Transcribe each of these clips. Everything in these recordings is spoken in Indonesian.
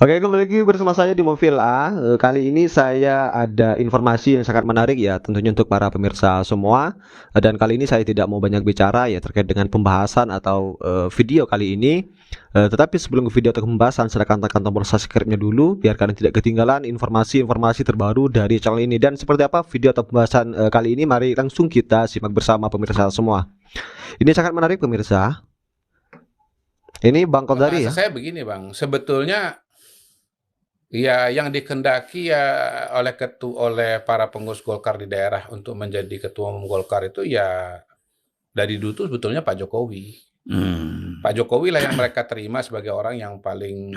Oke, kembali lagi bersama saya di Movila. Kali ini saya ada informasi yang sangat menarik ya, tentunya untuk para pemirsa semua. Dan kali ini saya tidak mau banyak bicara ya terkait dengan pembahasan atau video kali ini. Tetapi sebelum ke video atau pembahasan, silakan tekan tombol subscribe-nya dulu biar kalian tidak ketinggalan informasi-informasi terbaru dari channel ini. Dan seperti apa video atau pembahasan kali ini, mari langsung kita simak bersama pemirsa semua. Ini sangat menarik pemirsa. Ini Bang Kodari Bahasa ya. saya begini Bang, sebetulnya ya yang dikehendaki ya oleh para pengurus Golkar di daerah untuk menjadi ketua umum Golkar itu ya dari dulu tuh sebetulnya Pak Jokowi. Pak Jokowi lah yang mereka terima sebagai orang yang paling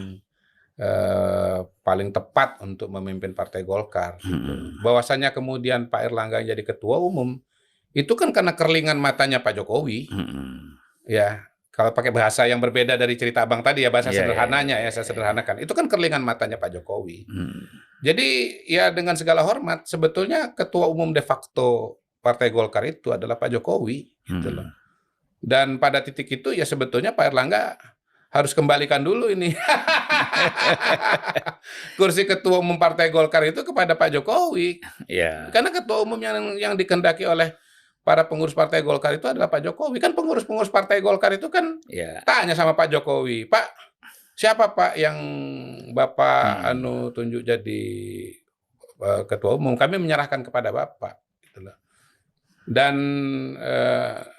tepat untuk memimpin Partai Golkar gitu. Bahwasanya kemudian Pak Erlangga jadi ketua umum, itu kan karena kerlingan matanya Pak Jokowi. Ya, kalau pakai bahasa yang berbeda dari cerita Abang tadi ya, bahasa Iya, iya, sederhananya iya, ya, saya iya. sederhanakan. Itu kan kerlingan matanya Pak Jokowi. Hmm. Jadi ya dengan segala hormat, sebetulnya ketua umum de facto Partai Golkar itu adalah Pak Jokowi, gitu loh. Dan pada titik itu ya sebetulnya Pak Erlangga harus kembalikan dulu ini kursi ketua umum Partai Golkar itu kepada Pak Jokowi. Iya. Karena ketua umum yang dikehendaki oleh para pengurus Partai Golkar itu adalah Pak Jokowi. Kan pengurus-pengurus Partai Golkar itu kan Iya. tanya sama Pak Jokowi, "Pak, siapa Pak yang Bapak tunjuk jadi ketua umum? Kami menyerahkan kepada Bapak." Gitu loh. Dan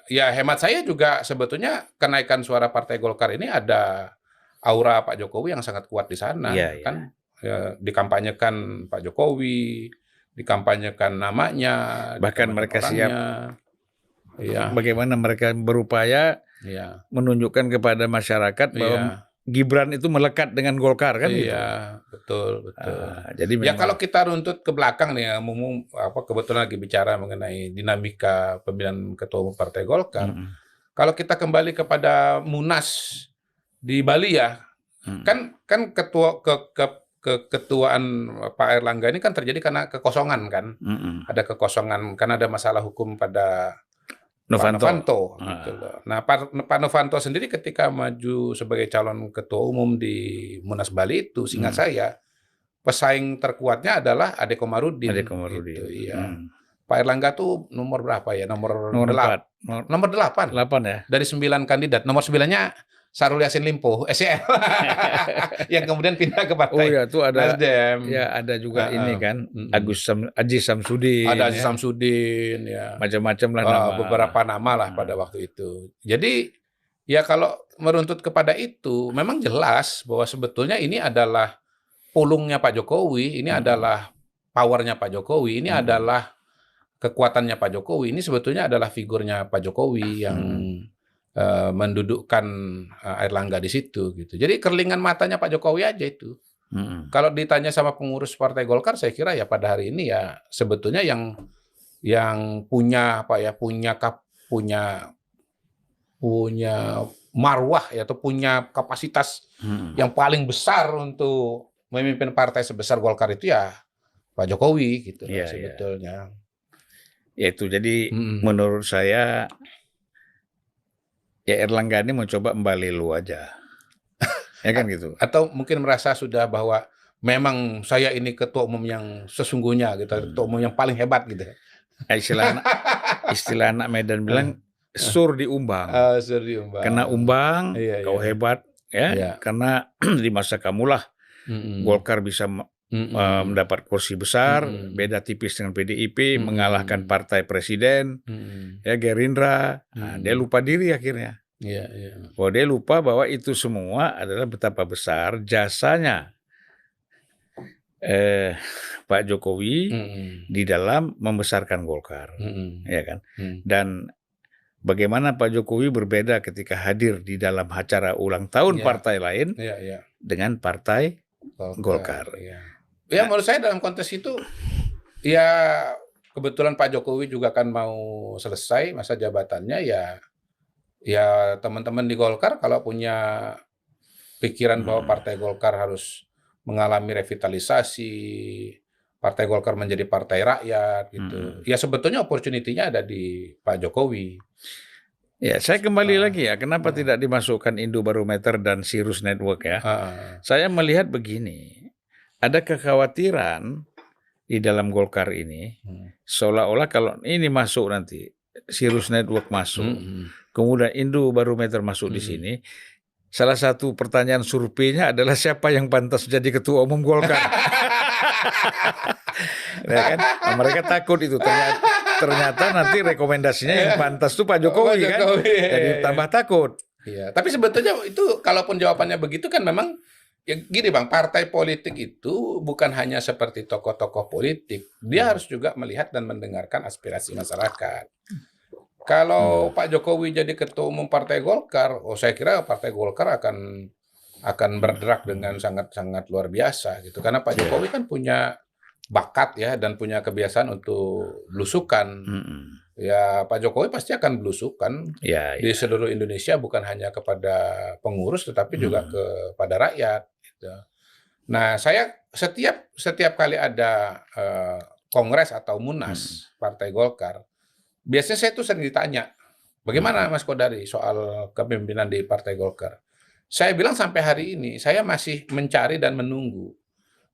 ya hemat saya juga sebetulnya kenaikan suara Partai Golkar ini ada aura Pak Jokowi yang sangat kuat di sana. Iya, iya. Kan dikampanyekan Pak Jokowi, dikampanyekan namanya, Bahkan mereka siap. Iya, Bagaimana mereka berupaya iya, menunjukkan kepada masyarakat bahwa iya, Gibran itu melekat dengan Golkar kan gitu. iya, betul, betul. Jadi Ya memang kalau kita runtut ke belakang nih, ya, kebetulan lagi bicara mengenai dinamika pemilihan ketua umum Partai Golkar. Kalau kita kembali kepada Munas di Bali ya, kan ketuaan Pak Erlangga ini kan terjadi karena kekosongan kan. Ada kekosongan karena ada masalah hukum pada Pak Novanto gitu loh. Nah, Pak Novanto sendiri ketika maju sebagai calon ketua umum di Munas Bali itu, seingat saya, pesaing terkuatnya adalah Ade Komarudin. Ade Komarudin. Gitu, iya. Pak Erlangga tuh nomor berapa ya? Nomor 4. Nomor 8. 8 ya. Dari 9 kandidat. Nomor 9-nya Syahrul Yassin Limpo, SYL. Yang kemudian pindah ke partai Oh ya, itu ada Nasdem. ya, ada juga ini kan Aziz Samsudin. Ada Aziz ya. Samsudin ya. Macam-macam lah nama. Beberapa nama lah pada waktu itu. Jadi ya kalau meruntut kepada itu, memang jelas bahwa sebetulnya ini adalah pulungnya Pak Jokowi, ini adalah powernya Pak Jokowi, ini adalah kekuatannya Pak Jokowi, ini sebetulnya adalah figurnya Pak Jokowi yang mendudukkan Airlangga di situ gitu. Jadi kerlingan matanya Pak Jokowi aja itu. Kalau ditanya sama pengurus Partai Golkar, saya kira ya pada hari ini ya sebetulnya yang punya apa ya, punya marwah ya, atau punya kapasitas yang paling besar untuk memimpin partai sebesar Golkar itu ya Pak Jokowi gitu loh, sebetulnya. Ya itu jadi menurut saya ya Erlangga ini mau coba lu aja. Ya kan gitu. Atau mungkin merasa sudah bahwa memang saya ini ketua umum yang sesungguhnya gitu, ketua umum yang paling hebat gitu. Istilah anak Medan bilang sur diumbang. Sur diumbang. Kena umbang, kau hebat ya. Karena di masa kamulah Golkar bisa mendapat kursi besar, beda tipis dengan PDIP, mengalahkan partai presiden, ya Gerindra. Nah, dia lupa diri akhirnya. Bahwa dia lupa bahwa itu semua adalah betapa besar jasanya Pak Jokowi di dalam membesarkan Golkar, ya kan? Dan bagaimana Pak Jokowi berbeda ketika hadir di dalam acara ulang tahun partai lain dengan partai Golkar. Ya menurut saya dalam konteks itu ya kebetulan Pak Jokowi juga kan mau selesai masa jabatannya, ya teman-teman di Golkar kalau punya pikiran bahwa Partai Golkar harus mengalami revitalisasi, Partai Golkar menjadi partai rakyat gitu. Ya sebetulnya opportunity-nya ada di Pak Jokowi. Ya, saya kembali lagi ya, kenapa tidak dimasukkan Indobarometer dan Sirus Network ya? Saya melihat begini, ada kekhawatiran di dalam Golkar ini, seolah-olah kalau ini masuk nanti, Sirus Network masuk, kemudian Indobarometer masuk di sini, salah satu pertanyaan surveinya adalah siapa yang pantas jadi ketua umum Golkar. Ya kan? Nah, mereka takut itu ternyata nanti rekomendasinya yang pantas tuh Pak Jokowi, kan, jadi tambah takut. Iya, tapi sebetulnya itu kalaupun jawabannya begitu kan memang ya gini Bang, partai politik itu bukan hanya seperti tokoh-tokoh politik, dia harus juga melihat dan mendengarkan aspirasi masyarakat. Kalau Pak Jokowi jadi ketua umum Partai Golkar, saya kira Partai Golkar akan bergerak dengan sangat-sangat luar biasa gitu. Karena Pak Jokowi kan punya bakat ya dan punya kebiasaan untuk belusukan. Ya Pak Jokowi pasti akan belusukan di seluruh Indonesia, bukan hanya kepada pengurus tetapi juga kepada rakyat. Gitu. Nah, saya setiap kali ada kongres atau munas Partai Golkar, biasanya saya tuh sering ditanya, bagaimana Mas Kodari soal kepemimpinan di Partai Golkar? Saya bilang sampai hari ini saya masih mencari dan menunggu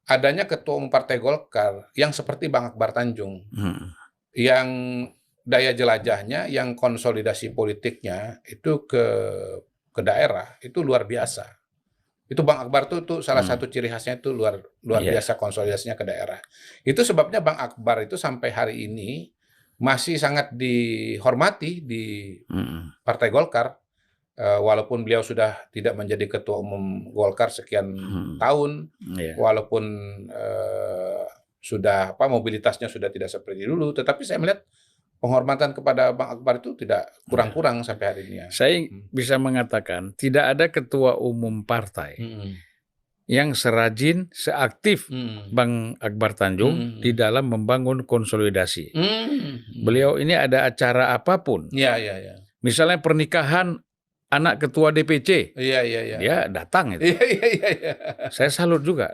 adanya ketua umum Partai Golkar yang seperti Bang Akbar Tanjung, yang daya jelajahnya, yang konsolidasi politiknya itu ke daerah itu luar biasa. Itu Bang Akbar tuh salah satu ciri khasnya itu luar biasa konsolidasinya ke daerah. Itu sebabnya Bang Akbar itu sampai hari ini masih sangat dihormati di Partai Golkar. Walaupun beliau sudah tidak menjadi ketua umum Golkar sekian tahun, walaupun sudah mobilitasnya sudah tidak seperti dulu, tetapi saya melihat penghormatan kepada Bang Akbar itu tidak kurang-kurang sampai hari ini. Saya bisa mengatakan tidak ada ketua umum partai yang serajin, seaktif Bang Akbar Tanjung di dalam membangun konsolidasi. Beliau ini ada acara apapun, misalnya pernikahan anak ketua DPC, dia datang itu. Saya salut juga,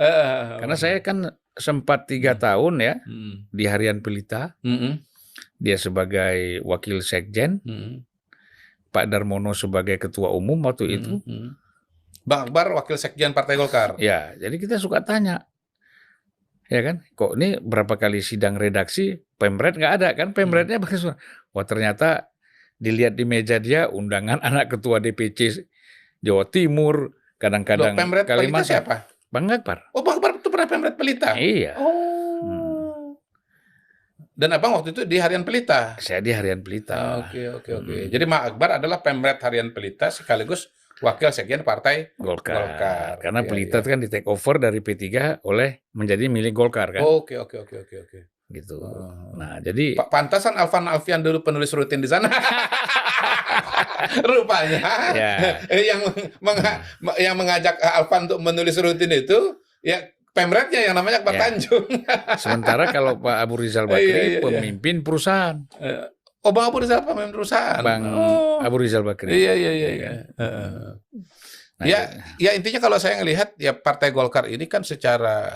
karena saya kan sempat 3 tahun ya di Harian Pelita, dia sebagai wakil sekjen, Pak Darmono sebagai ketua umum waktu itu, Bang Akbar wakil sekjen Partai Golkar. Ya, jadi kita suka tanya, ya kan, kok ini berapa kali sidang redaksi, Pemret nggak ada kan, Pemretnya wah ternyata dilihat di meja dia undangan anak ketua DPC Jawa Timur, kadang-kadang Pemret Pelita siapa? Bang Akbar. Oh, Bang Akbar itu pernah Pemret Pelita? Iya. Dan Abang waktu itu di Harian Pelita? Saya di Harian Pelita. Oke. Jadi Bang Akbar adalah Pemret Harian Pelita sekaligus wakil sekjen Partai Golkar. Karena Pelita kan di take over dari P3 menjadi milik Golkar kan. Oke. Gitu. Nah, jadi pantasan Alvan Alfian dulu penulis rutin di sana. Rupanya yang mengajak Alvan untuk menulis rutin itu ya Pemretnya yang namanya Akbar Tanjung. Sementara kalau Pak Abu Rizal Bakri pemimpin perusahaan. Bang Abu Rizal pemimpin perusahaan. Bang Abu Rizal Bakri. Iya. Nah, ya intinya kalau saya ngelihat ya Partai Golkar ini kan secara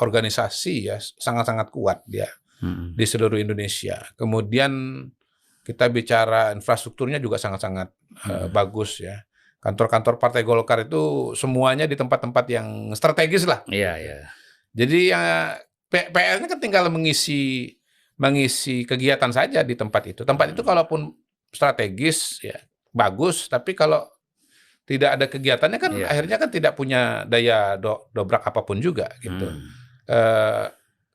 organisasi ya sangat-sangat kuat dia di seluruh Indonesia. Kemudian kita bicara infrastrukturnya juga sangat-sangat bagus ya. Kantor-kantor Partai Golkar itu semuanya di tempat-tempat yang strategis lah. Iya. Jadi PR-nya kan tinggal mengisi kegiatan saja di tempat itu. Tempat itu kalaupun strategis ya bagus, tapi kalau tidak ada kegiatannya kan akhirnya kan tidak punya daya dobrak apapun juga gitu.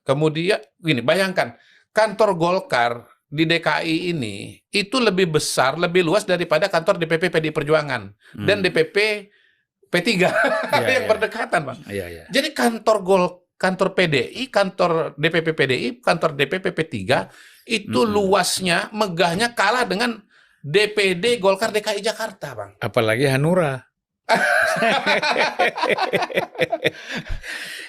Kemudian gini, bayangkan kantor Golkar di DKI ini itu lebih besar, lebih luas daripada kantor DPP PDI Perjuangan dan DPP P3 yang berdekatan, Bang. Jadi kantor PDI, kantor DPP PDI, kantor DPP P3 itu luasnya, megahnya kalah dengan DPD Golkar DKI Jakarta, Bang. Apalagi Hanura.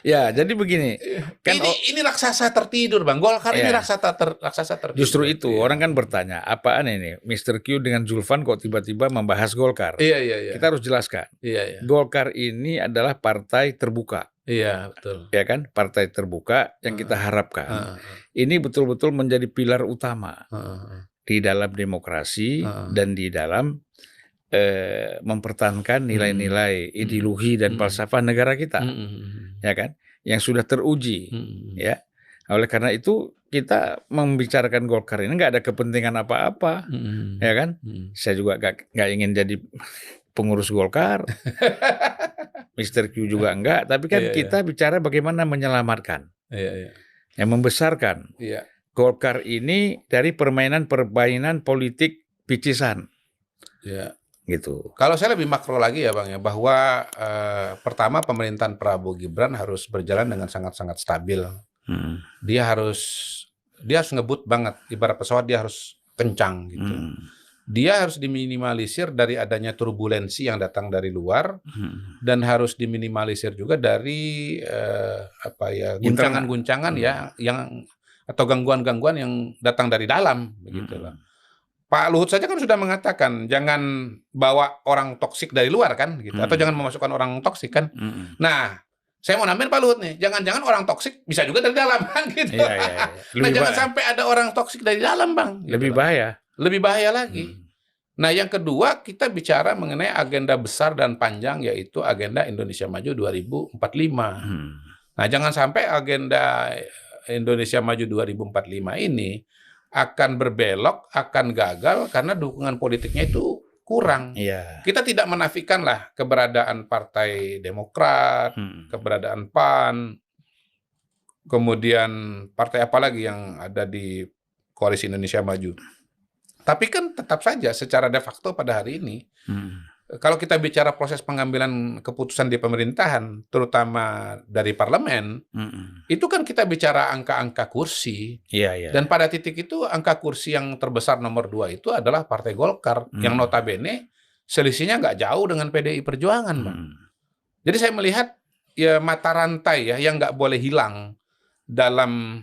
Ya, jadi begini. Kan ini raksasa tertidur, Bang. Golkar ini raksasa tertidur. Justru itu orang kan bertanya, apaan ini? Mr. Q dengan Zulfan kok tiba-tiba membahas Golkar? Iya. Kita harus jelaskan. Iya. Golkar ini adalah partai terbuka. Iya, betul. Ya kan? Partai terbuka yang kita harapkan. Ini betul-betul menjadi pilar utama. di dalam demokrasi dan di dalam mempertahankan nilai-nilai ideologi dan falsafah negara kita, ya kan, yang sudah teruji, ya. Oleh karena itu kita membicarakan Golkar ini nggak ada kepentingan apa-apa, ya kan. Saya juga nggak ingin jadi pengurus Golkar, Mr. Q juga enggak, tapi kan kita bicara bagaimana menyelamatkan, yang membesarkan Golkar ini dari permainan politik picisan. Gitu. Kalau saya lebih makro lagi ya Bang ya, bahwa pertama pemerintahan Prabowo Gibran harus berjalan dengan sangat-sangat stabil. Dia harus ngebut banget, ibarat pesawat dia harus kencang gitu. Dia harus diminimalisir dari adanya turbulensi yang datang dari luar, dan harus diminimalisir juga dari guncangan-guncangan yang atau gangguan-gangguan yang datang dari dalam, begitu loh. Pak Luhut saja kan sudah mengatakan jangan bawa orang toksik dari luar kan, gitu, atau jangan memasukkan orang toksik kan. Nah, saya mau nambahin Pak Luhut nih, jangan-jangan orang toksik bisa juga dari dalam, kan, gitu. Nah, jangan sampai ada orang toksik dari dalam, Bang. Gitu lebih bahaya. Lebih bahaya lagi. Nah, yang kedua kita bicara mengenai agenda besar dan panjang, yaitu agenda Indonesia Maju 2045. Nah, jangan sampai agenda Indonesia Maju 2045 ini akan berbelok, akan gagal karena dukungan politiknya itu kurang. Kita tidak menafikan lah keberadaan Partai Demokrat, keberadaan PAN, kemudian partai apa lagi yang ada di Koalisi Indonesia Maju. Tapi kan tetap saja secara de facto pada hari ini, kalau kita bicara proses pengambilan keputusan di pemerintahan, terutama dari parlemen, itu kan kita bicara angka-angka kursi. Dan pada titik itu angka kursi yang terbesar nomor 2 itu adalah Partai Golkar, yang notabene selisihnya nggak jauh dengan PDI Perjuangan, Bang. Jadi saya melihat ya mata rantai ya yang nggak boleh hilang dalam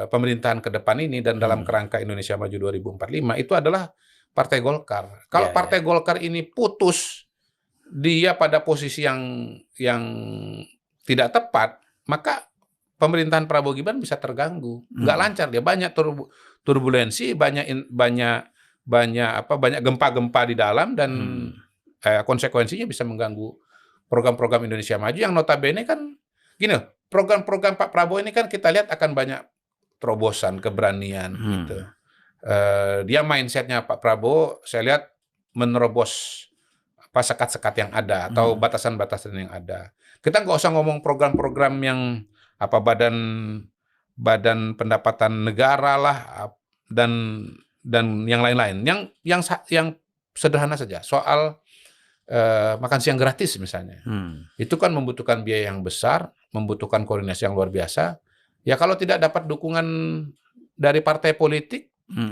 pemerintahan ke depan ini dan dalam kerangka Indonesia Maju 2045 itu adalah Partai Golkar. Kalau Partai Golkar ini putus, dia pada posisi yang tidak tepat, maka pemerintahan Prabowo Gibran bisa terganggu, nggak lancar dia, banyak turbulensi, banyak gempa-gempa di dalam, dan konsekuensinya bisa mengganggu program-program Indonesia Maju yang notabene kan gini, program-program Pak Prabowo ini kan kita lihat akan banyak terobosan, keberanian gitu. Dia mindsetnya Pak Prabowo, saya lihat menerobos sekat-sekat yang ada atau batasan-batasan yang ada. Kita nggak usah ngomong program-program yang badan pendapatan negara lah dan yang lain-lain. Yang sederhana saja soal makan siang gratis misalnya. Itu kan membutuhkan biaya yang besar, membutuhkan koordinasi yang luar biasa. Ya kalau tidak dapat dukungan dari partai politik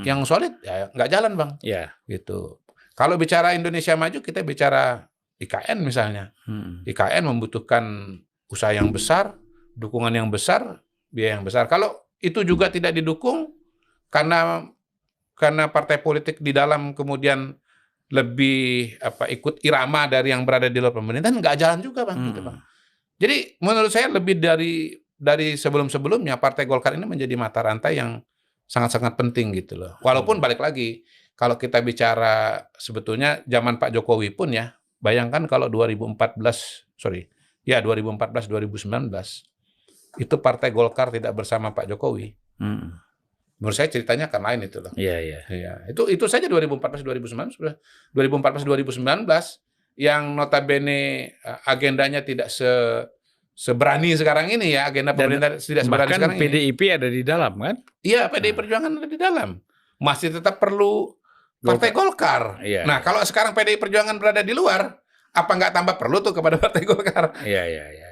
yang solid, ya nggak jalan, Bang. Gitu. Kalau bicara Indonesia Maju, kita bicara IKN misalnya. IKN membutuhkan usaha yang besar, dukungan yang besar, biaya yang besar. Kalau itu juga tidak didukung karena partai politik di dalam kemudian lebih ikut irama dari yang berada di luar pemerintahan, nggak jalan juga, Bang. Gitu, Bang. Jadi menurut saya lebih dari sebelum-sebelumnya Partai Golkar ini menjadi mata rantai yang sangat-sangat penting gitu loh. Walaupun balik lagi, kalau kita bicara sebetulnya zaman Pak Jokowi pun ya, bayangkan kalau 2014-2019 itu Partai Golkar tidak bersama Pak Jokowi. Menurut saya ceritanya akan lain itu loh. Itu saja 2014-2019 yang notabene agendanya tidak seberani sekarang ini ya, agenda pemerintah tidak seberani sekarang ini. Bahkan PDIP ada di dalam kan? Iya, PDI Perjuangan ada di dalam. Masih tetap perlu Partai Golkar. Nah, kalau sekarang PDI Perjuangan berada di luar, apa nggak tambah perlu tuh kepada Partai Golkar?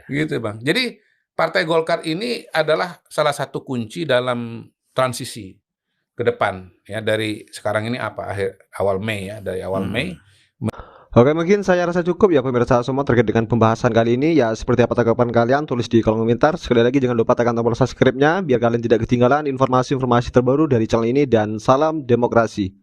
Gitu, Bang. Jadi Partai Golkar ini adalah salah satu kunci dalam transisi ke depan ya, dari sekarang ini awal Mei ya, dari awal Mei. Oke, mungkin saya rasa cukup ya pemirsa semua terkait dengan pembahasan kali ini. Ya, seperti apa tanggapan kalian, tulis di kolom komentar. Sekali lagi jangan lupa tekan tombol subscribe-nya biar kalian tidak ketinggalan informasi-informasi terbaru dari channel ini, dan salam demokrasi.